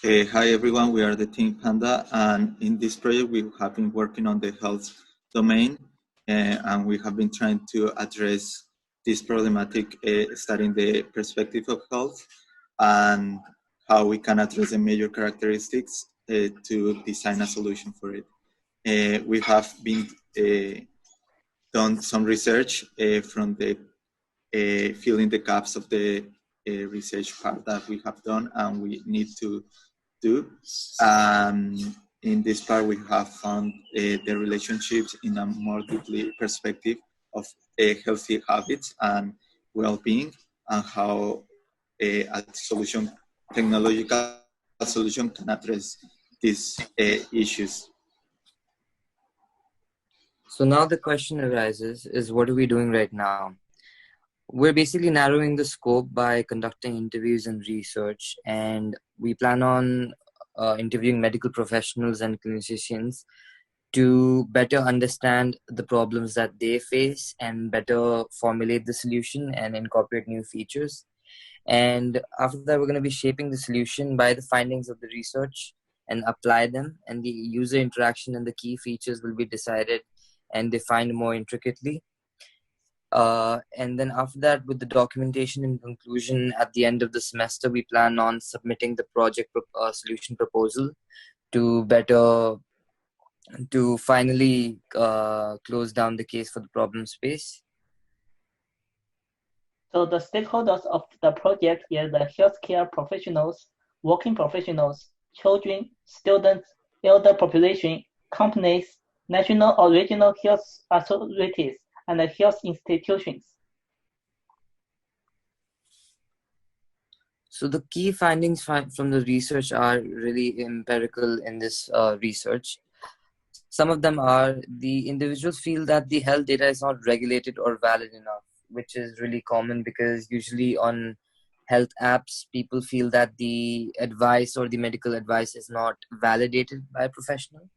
Hi everyone, we are the Team Panda, and in this project we have been working on the health domain, and we have been trying to address this problematic studying the perspective of health and how we can address the major characteristics to design a solution for it. We have been done some research from the filling the gaps of the research part that we have done and we need to do. In this part, we have found the relationships in a more deeply perspective of healthy habits and well-being, and how a solution, technological solution, can address these issues. So now the question arises is, what are we doing right now? We're basically narrowing the scope by conducting interviews and research, and we plan on interviewing medical professionals and clinicians to better understand the problems that they face and better formulate the solution and incorporate new features. And after that, we're going to be shaping the solution by the findings of the research and apply them, and the user interaction and the key features will be decided and defined more intricately. And then after that, with the documentation and conclusion at the end of the semester, we plan on submitting the project solution proposal to finally close down the case for the problem space. So the stakeholders of the project are the healthcare professionals, working professionals, children, students, elder population, companies, national or regional health authorities, and health institutions. So the key findings from the research are really empirical in this research. Some of them are: the individuals feel that the health data is not regulated or valid enough, which is really common because usually on health apps, people feel that the advice or the medical advice is not validated by a professional.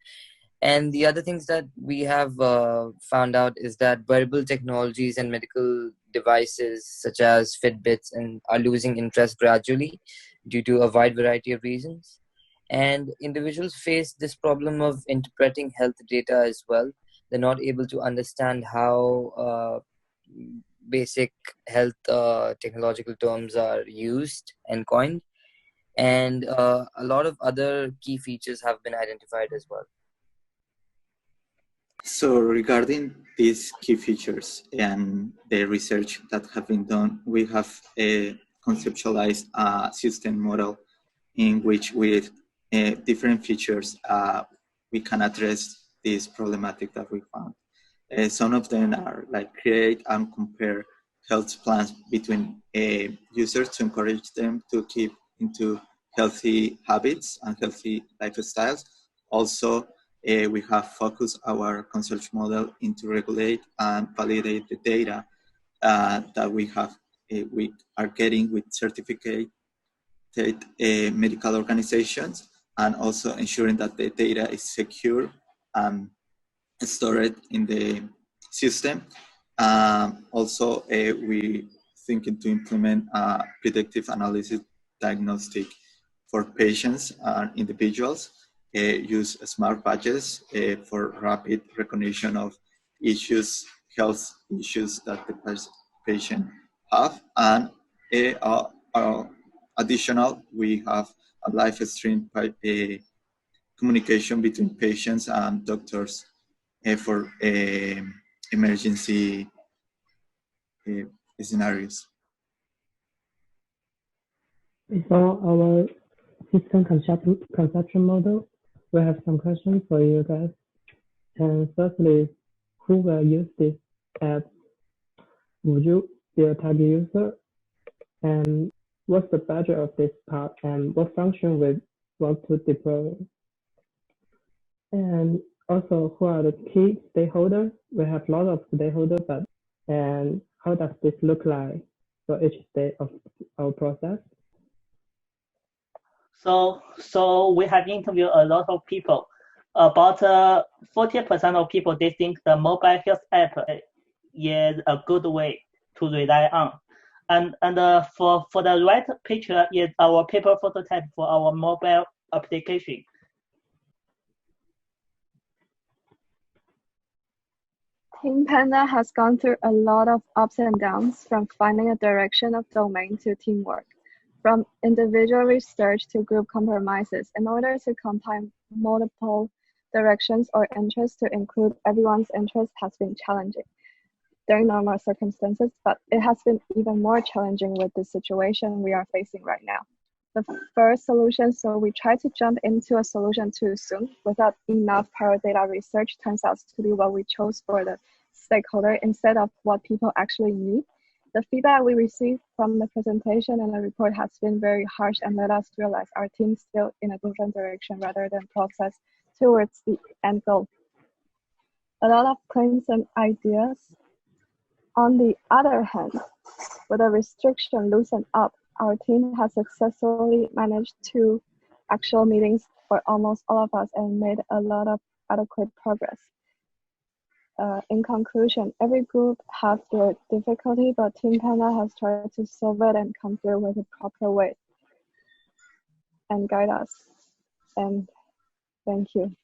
And the other things that we have found out is that wearable technologies and medical devices such as Fitbits are losing interest gradually due to a wide variety of reasons. And individuals face this problem of interpreting health data as well. They're not able to understand how basic health technological terms are used and coined. And a lot of other key features have been identified as well. So regarding these key features and the research that have been done, we have conceptualized a system model in which with different features we can address this problematic that we found. Some of them are like create and compare health plans between users to encourage them to keep into healthy habits and healthy lifestyles. Also, we have focused our consulting model into regulate and validate the data that we have. We are getting with certificate medical organizations, and also ensuring that the data is secure and stored in the system. Also, we thinking to implement a predictive analysis diagnostic for patients and individuals. Use smart badges for rapid recognition of health issues that the patient have. And additional, we have a live stream communication between patients and doctors for emergency scenarios. For our system conception model, we have some questions for you guys. And firstly, who will use this app? Would you be a target user? And what's the budget of this part? And what function we want to deploy? And also, who are the key stakeholders? We have a lot of stakeholders, and how does this look like for each stage of our process? So we have interviewed a lot of people. About 40% of people, they think the mobile health app is a good way to rely on. And for the right picture is our paper prototype for our mobile application. Team Panda has gone through a lot of ups and downs, from finding a direction of domain to teamwork, from individual research to group compromises. In order to combine multiple directions or interests to include everyone's interest has been challenging during normal circumstances, but it has been even more challenging with the situation we are facing right now. The first solution, so we tried to jump into a solution too soon without enough prior data research, turns out to be what we chose for the stakeholder instead of what people actually need. The feedback we received from the presentation and the report has been very harsh and let us realize our team is still in a different direction rather than process towards the end goal. A lot of claims and ideas. On the other hand, with the restriction loosened up, our team has successfully managed 2 actual meetings for almost all of us and made a lot of adequate progress. In conclusion, every group has their difficulty, but Team Panda has tried to solve it and come through with a proper way and guide us. And thank you.